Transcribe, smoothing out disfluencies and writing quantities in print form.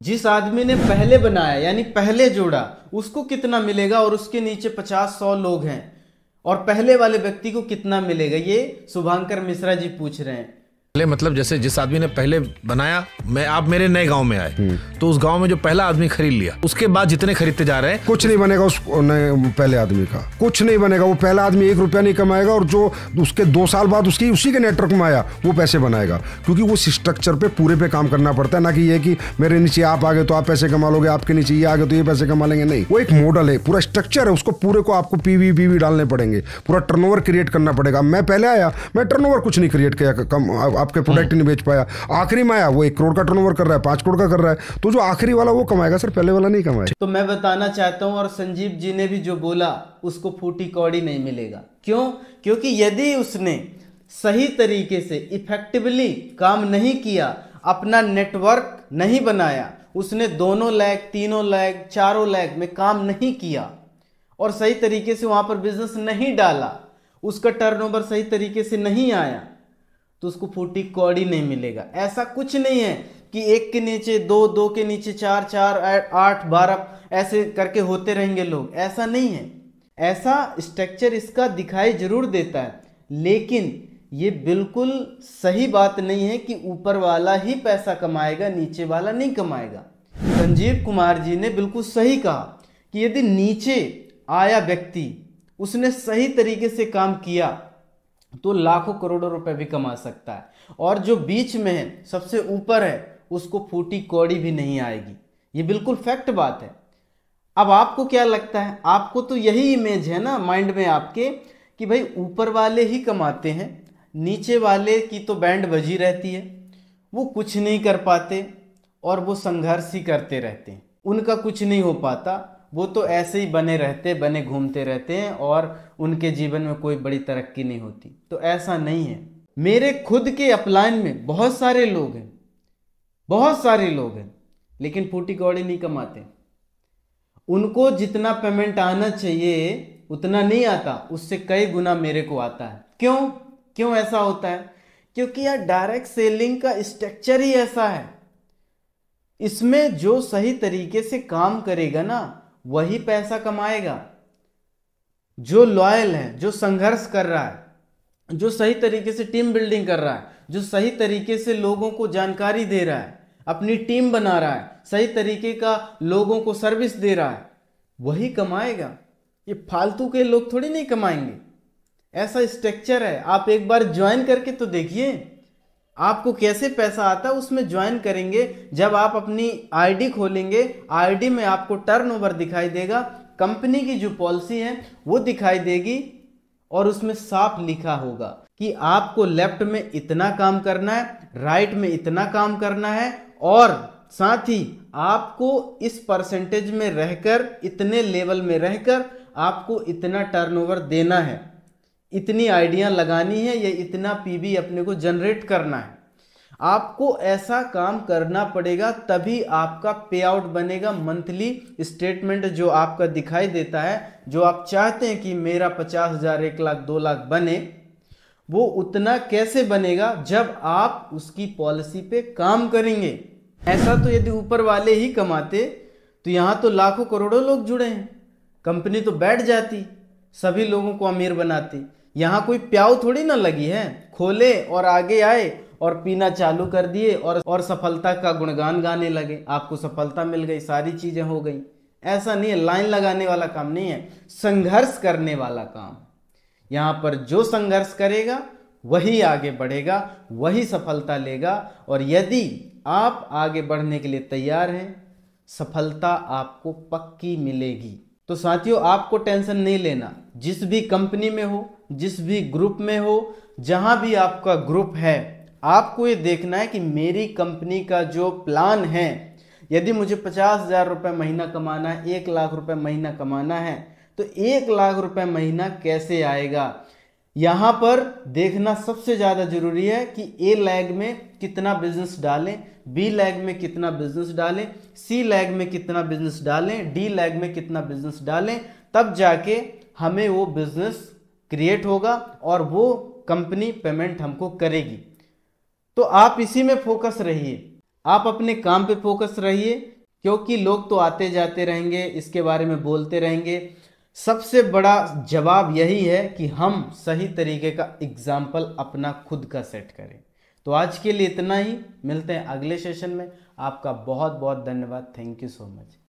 जिस आदमी ने पहले बनाया यानी पहले जोड़ा उसको कितना मिलेगा और उसके नीचे 50-100 लोग हैं और पहले वाले व्यक्ति को कितना मिलेगा, ये शुभांकर मिश्रा जी पूछ रहे हैं। मतलब जैसे जिस आदमी ने पहले बनाया, आप मेरे नए गांव में आए तो उस गांव में जो पहला आदमी खरीद लिया उसके बाद जितने खरीदते जा रहे हैं, कुछ नहीं बनेगा उस नए पहले आदमी का, कुछ नहीं बनेगा। वो पहला आदमी 1 रुपया नहीं कमाएगा और जो उसके 2 साल बाद उसी के नेटवर्क में आया वो पैसे बनाएगा, क्योंकि वो स्ट्रक्चर पे पूरे पे काम करना पड़ता है। ना कि ये कि मेरे नीचे आप आ गए तो आप पैसे कमा लोगे, आपके नीचे ये आ गए तो ये पैसे कमा लेंगे, नहीं। वो एक मॉडल है, पूरा स्ट्रक्चर है, उसको पूरे को आपको पीवी डालने पड़ेंगे, पूरा टर्नओवर क्रिएट करना पड़ेगा। मैं पहले आया, मैं टर्नओवर कुछ नहीं क्रिएट किया, कम आपके प्रोडक्ट नहीं बेच पाया। आखिरी में आया वो 1 करोड़ का टर्नओवर कर रहा है, 5 करोड़ का कर रहा है, तो जो आखिरी वाला वो कमाएगा सर, पहले वाला नहीं कमाएगा। तो मैं बताना चाहता हूं, और संजीव जी ने भी जो बोला उसको फूटी कौड़ी नहीं मिलेगा। क्यों? क्योंकि यदि उसने सही तरीके से इफेक्टिवली काम नहीं किया, अपना नेटवर्क नहीं बनाया, उसने 2 लाख 3 लाख 4 लाख में काम नहीं किया और सही तरीके से वहां पर बिजनेस नहीं डाला, उसका टर्नओवर सही तरीके से नहीं आया, तो उसको फूटी कौड़ी नहीं मिलेगा। ऐसा कुछ नहीं है कि 1 के नीचे 2, 2 के नीचे 4, 4 8 12 ऐसे करके होते रहेंगे लोग, ऐसा नहीं है। ऐसा स्ट्रक्चर इसका दिखाई जरूर देता है, लेकिन ये बिल्कुल सही बात नहीं है कि ऊपर वाला ही पैसा कमाएगा, नीचे वाला नहीं कमाएगा। संजीव कुमार जी ने बिल्कुल सही कहा कि यदि नीचे आया व्यक्ति, उसने सही तरीके से काम किया तो लाखों करोड़ों रुपए भी कमा सकता है, और जो बीच में है, सबसे ऊपर है, उसको फूटी कौड़ी भी नहीं आएगी। ये बिल्कुल फैक्ट बात है। अब आपको क्या लगता है? आपको तो यही इमेज है ना माइंड में आपके कि भाई ऊपर वाले ही कमाते हैं, नीचे वाले की तो बैंड बजी रहती है, वो कुछ नहीं कर पाते और वो संघर्ष ही करते रहते हैं, उनका कुछ नहीं हो पाता, वो तो ऐसे ही बने घूमते रहते हैं और उनके जीवन में कोई बड़ी तरक्की नहीं होती। तो ऐसा नहीं है। मेरे खुद के अपलाइन में बहुत सारे लोग हैं, लेकिन फूटी कौड़ी नहीं कमाते। उनको जितना पेमेंट आना चाहिए उतना नहीं आता, उससे कई गुना मेरे को आता है। क्यों ऐसा होता है? क्योंकि यार डायरेक्ट सेलिंग का स्ट्रक्चर ही ऐसा है। इसमें जो सही तरीके से काम करेगा ना, वही पैसा कमाएगा। जो लॉयल है, जो संघर्ष कर रहा है, जो सही तरीके से टीम बिल्डिंग कर रहा है, जो सही तरीके से लोगों को जानकारी दे रहा है, अपनी टीम बना रहा है, सही तरीके का लोगों को सर्विस दे रहा है, वही कमाएगा। ये फालतू के लोग थोड़ी नहीं कमाएंगे। ऐसा स्ट्रक्चर है। आप एक बार ज्वाइन करके तो देखिए आपको कैसे पैसा आता है। उसमें ज्वाइन करेंगे, जब आप अपनी आईडी खोलेंगे, आईडी में आपको टर्नओवर दिखाई देगा, कंपनी की जो पॉलिसी है वो दिखाई देगी, और उसमें साफ लिखा होगा कि आपको लेफ्ट में इतना काम करना है, राइट में इतना काम करना है, और साथ ही आपको इस परसेंटेज में रहकर, इतने लेवल में रहकर आपको इतना टर्नओवर देना है, इतनी आइडिया लगानी है, या इतना पीवी अपने को जनरेट करना है। आपको ऐसा काम करना पड़ेगा, तभी आपका पे आउट बनेगा। मंथली स्टेटमेंट जो आपका दिखाई देता है, जो आप चाहते हैं कि मेरा 50,000, 1 लाख, 2 लाख बने, वो उतना कैसे बनेगा? जब आप उसकी पॉलिसी पे काम करेंगे। ऐसा तो यदि ऊपर वाले ही कमाते तो यहां तो लाखों करोड़ों लोग जुड़े हैं, कंपनी तो बैठ जाती, सभी लोगों को अमीर बनाती। यहां कोई प्याऊ थोड़ी ना लगी है, खोले और आगे आए और पीना चालू कर दिए और सफलता का गुणगान गाने लगे, आपको सफलता मिल गई, सारी चीजें हो गई। ऐसा नहीं है। लाइन लगाने वाला काम नहीं है, संघर्ष करने वाला काम। यहां पर जो संघर्ष करेगा वही आगे बढ़ेगा, वही सफलता लेगा। और यदि आप आगे बढ़ने के लिए तैयार हैं, सफलता आपको पक्की मिलेगी। तो साथियों, आपको टेंशन नहीं लेना। जिस भी कंपनी में हो, जिस भी ग्रुप में हो, जहां भी आपका ग्रुप है, आपको ये देखना है कि मेरी कंपनी का जो प्लान है, यदि मुझे 50,000 रुपये महीना कमाना है, 1 लाख रुपए महीना कमाना है, तो 1 लाख रुपए महीना कैसे आएगा? यहां पर देखना सबसे ज्यादा जरूरी है कि ए लैग में कितना बिजनेस डालें, बी लैग में कितना बिजनेस डालें, सी लैग में कितना बिजनेस डालें, डी लैग में कितना बिजनेस डालें, तब जाके हमें वो बिजनेस क्रिएट होगा और वो कंपनी पेमेंट हमको करेगी। तो आप इसी में फोकस रहिए। आप अपने काम पे फोकस रहिए, क्योंकि लोग तो आते जाते रहेंगे, इसके बारे में बोलते रहेंगे। सबसे बड़ा जवाब यही है कि हम सही तरीके का एग्जाम्पल अपना खुद का सेट करें। तो आज के लिए इतना ही, मिलते हैं अगले सेशन में। आपका बहुत बहुत धन्यवाद। Thank you so much.